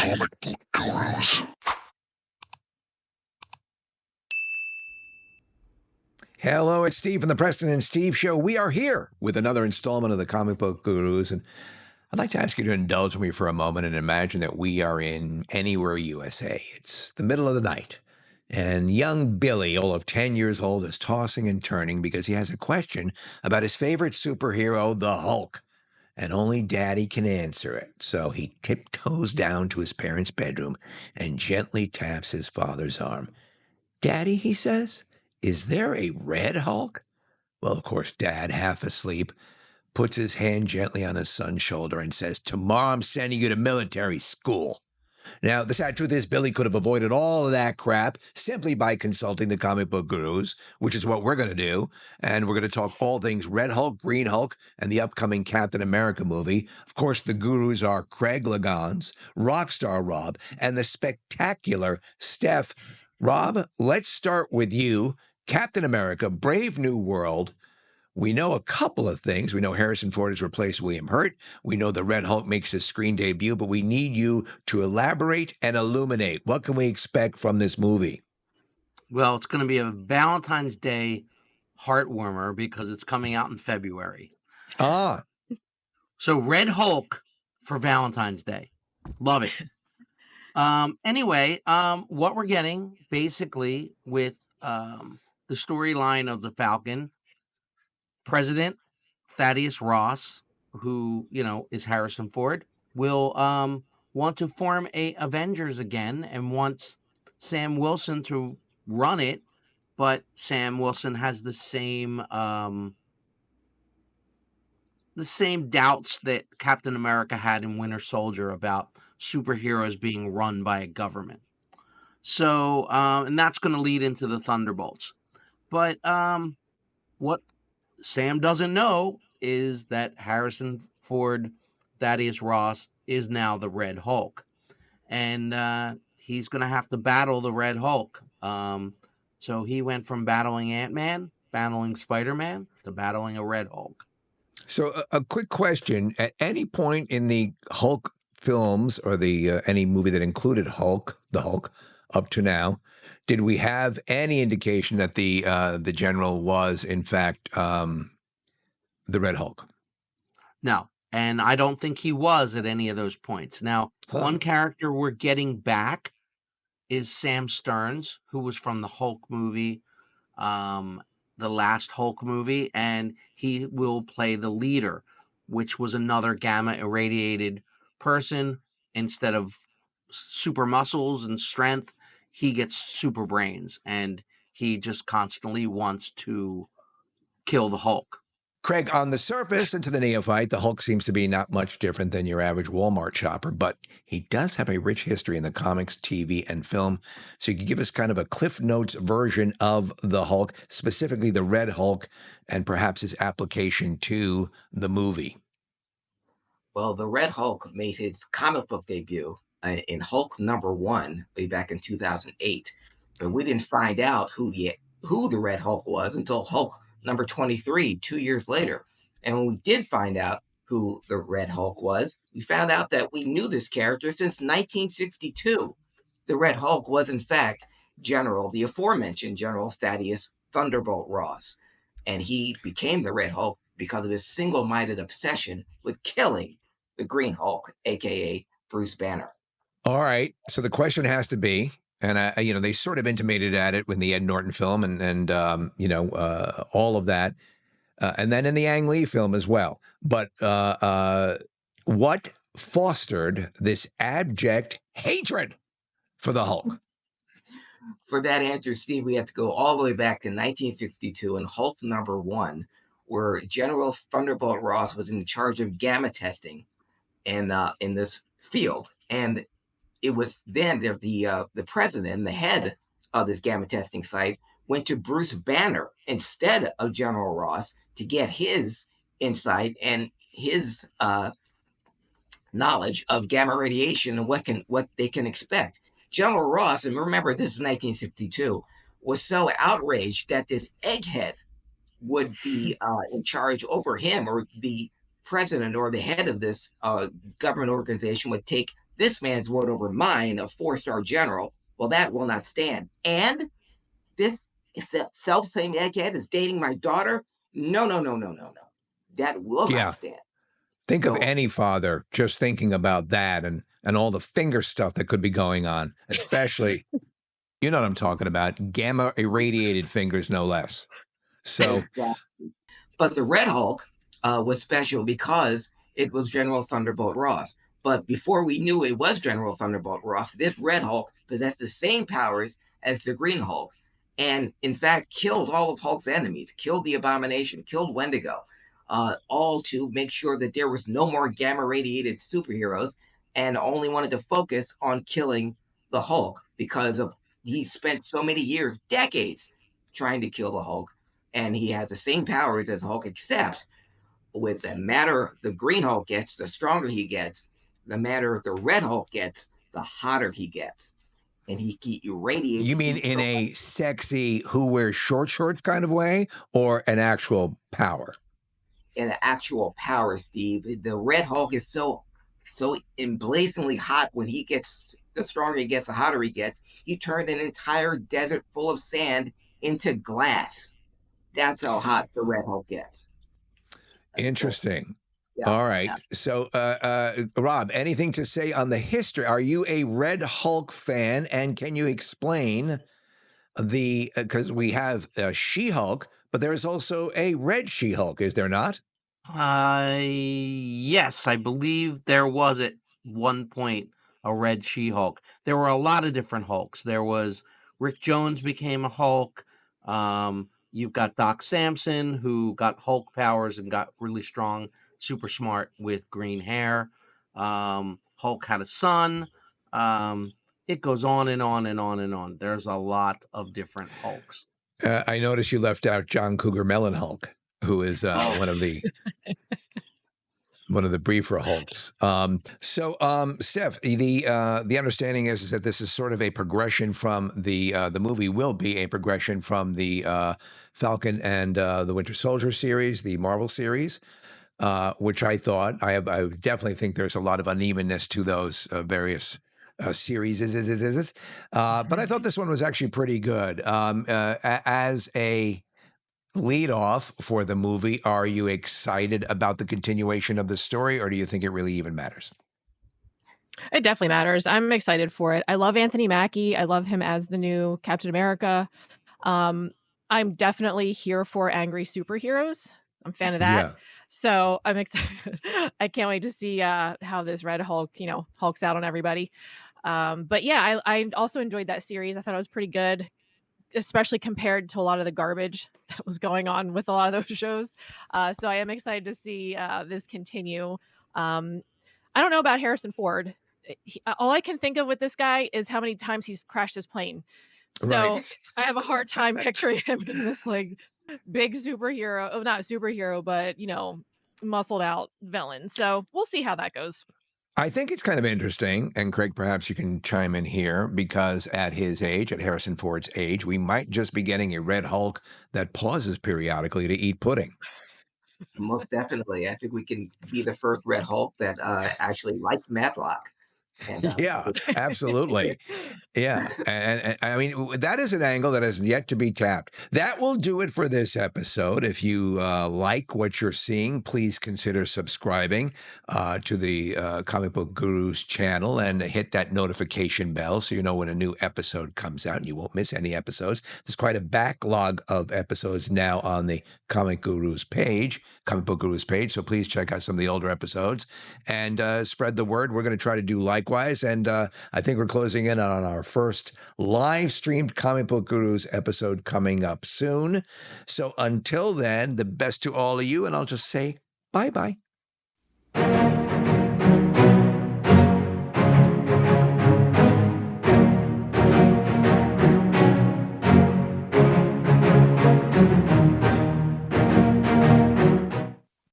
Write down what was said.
Comic book gurus. Hello, it's Steve from the Preston and Steve Show. We are here with another installment of the Comic Book Gurus, and I'd like to ask you to indulge me for a moment and imagine that we are in Anywhere, USA. It's the middle of the night, and young Billy, all of 10 years old, is tossing and turning because he has a question about his favorite superhero, the Hulk, and only Daddy can answer it. So he tiptoes down to his parents' bedroom and gently taps his father's arm. Daddy, he says, is there a red Hulk? Well, of course, Dad, half asleep, puts his hand gently on his son's shoulder and says, tomorrow I'm sending you to military school. Now, the sad truth is Billy could have avoided all of that crap simply by consulting the comic book gurus, which is what we're going to do. And we're going to talk all things Red Hulk, Green Hulk, and the upcoming Captain America movie. Of course, the gurus are Craig Lagans, Rockstar Rob, and the spectacular Steph. Rob, let's start with you. Captain America, Brave New World. We know a couple of things. We know Harrison Ford has replaced William Hurt. We know the Red Hulk makes his screen debut, but we need you to elaborate and illuminate. What can we expect from this movie? Well, it's going to be a Valentine's Day heartwarmer because it's coming out in February. Ah. So Red Hulk for Valentine's Day. Love it. Anyway, what we're getting basically with the storyline of the Falcon, President Thaddeus Ross, who, is Harrison Ford, will want to form a Avengers again and wants Sam Wilson to run it, but Sam Wilson has the same doubts that Captain America had in Winter Soldier about superheroes being run by a government. So, and that's going to lead into the Thunderbolts. But what Sam doesn't know is that Harrison Ford, Thaddeus Ross, is now the Red Hulk. And he's going to have to battle the Red Hulk. So he went from battling Ant-Man, battling Spider-Man, to battling a Red Hulk. So a quick question. At any point in the Hulk films or the any movie that included the Hulk, up to now, did we have any indication that the general was, in fact, the Red Hulk? No, and I don't think he was at any of those points. Now, one character we're getting back is Sam Stearns, who was from the Hulk movie, the last Hulk movie, and he will play the leader, which was another gamma irradiated person. Instead of super muscles and strength, he gets super brains, and he just constantly wants to kill the Hulk. Craig, on the surface and to the neophyte, the Hulk seems to be not much different than your average Walmart shopper, but he does have a rich history in the comics, TV, and film. So you could give us kind of a Cliff Notes version of the Hulk, specifically the Red Hulk, and perhaps his application to the movie. Well, the Red Hulk made his comic book debut in Hulk #1 way back in 2008, but we didn't find out who the Red Hulk was until Hulk #23 2 years later. And when we did find out who the Red Hulk was, we found out that we knew this character since 1962. The Red Hulk was, in fact, the aforementioned General Thaddeus Thunderbolt Ross. And he became the Red Hulk because of his single-minded obsession with killing the Green Hulk, a.k.a. Bruce Banner. All right. So the question has to be, and they sort of intimated at it with the Ed Norton film and all of that, and then in the Ang Lee film as well. But what fostered this abject hatred for the Hulk? For that answer, Steve, we have to go all the way back to 1962 in Hulk #1, where General Thunderbolt Ross was in charge of gamma testing in this field, and it was then that the president, the head of this gamma testing site, went to Bruce Banner instead of General Ross to get his insight and his knowledge of gamma radiation and what they can expect. General Ross, and remember this is 1962, was so outraged that this egghead would be in charge over him, or the president or the head of this government organization would take this man's word over mine, a 4-star general. Well, that will not stand. And this self-same egghead is dating my daughter. No, no, no, no, no, no. That will Yeah. not stand. Think of So- any father just thinking about that and all the finger stuff that could be going on, especially, you know what I'm talking about, gamma irradiated fingers, no less. So, Exactly. But the Red Hulk was special because it was General Thunderbolt Ross. But before we knew it was General Thunderbolt Ross, this Red Hulk possessed the same powers as the Green Hulk, and in fact killed all of Hulk's enemies, killed the Abomination, killed Wendigo, all to make sure that there was no more gamma radiated superheroes, and only wanted to focus on killing the Hulk because of he spent so many years, decades, trying to kill the Hulk, and he has the same powers as Hulk, except with the matter the Green Hulk gets, the stronger he gets, the matter the Red Hulk gets, the hotter he gets. And he irradiates. you mean in a sexy who wears short shorts kind of way, or an actual power? in an actual power, Steve. The Red Hulk is so emblazingly hot. When he gets, the stronger he gets, the hotter he gets. He turned an entire desert full of sand into glass. That's how hot the Red Hulk gets. Interesting. Yeah, All right. yeah. So, Rob, anything to say on the history? Are you a Red Hulk fan? And can you explain because we have She-Hulk, but there is also a Red She-Hulk, is there not? Yes, I believe there was at one point a Red She-Hulk. There were a lot of different Hulks. There was Rick Jones became a Hulk. You've got Doc Samson, who got Hulk powers and got really strong, super smart with green hair. Hulk had a son. It goes on and on and on and on. There's a lot of different Hulks. I noticed you left out John Cougar Melon Hulk, who is one of the briefer Hulks. Steph, the understanding is that this is sort of a progression from the movie will be a progression from the Falcon and the Winter Soldier series, the Marvel series, which I thought I definitely think there's a lot of unevenness to those various series. But I thought this one was actually pretty good. As a lead off for the movie, are you excited about the continuation of the story, or do you think it really even matters? It definitely matters. I'm excited for it. I love Anthony Mackie. I love him as the new Captain America. I'm definitely here for angry superheroes. I'm a fan of that. Yeah. So I'm excited. I can't wait to see how this Red Hulk, hulks out on everybody. But yeah, I also enjoyed that series. I thought it was pretty good, especially compared to a lot of the garbage that was going on with a lot of those shows. So I am excited to see this continue. I don't know about Harrison Ford. All I can think of with this guy is how many times he's crashed his plane. So Right. I have a hard time picturing him in this like big superhero, not superhero, but muscled out villain. So we'll see how that goes. I think it's kind of interesting, and Craig, perhaps you can chime in here, because at his age, at Harrison Ford's age, we might just be getting a Red Hulk that pauses periodically to eat pudding. Most definitely. I think we can be the first Red Hulk that actually likes Matlock. And, Yeah, absolutely. Yeah. And I mean, that is an angle that has yet to be tapped. That will do it for this episode. If you like what you're seeing, please consider subscribing to the Comic Book Gurus channel and hit that notification bell so you know when a new episode comes out and you won't miss any episodes. There's quite a backlog of episodes now on the Comic Book Gurus page. So please check out some of the older episodes and spread the word. We're going to try to do likewise. And I think we're closing in on our first live streamed Comic Book Gurus episode coming up soon. So until then, the best to all of you. And I'll just say bye-bye.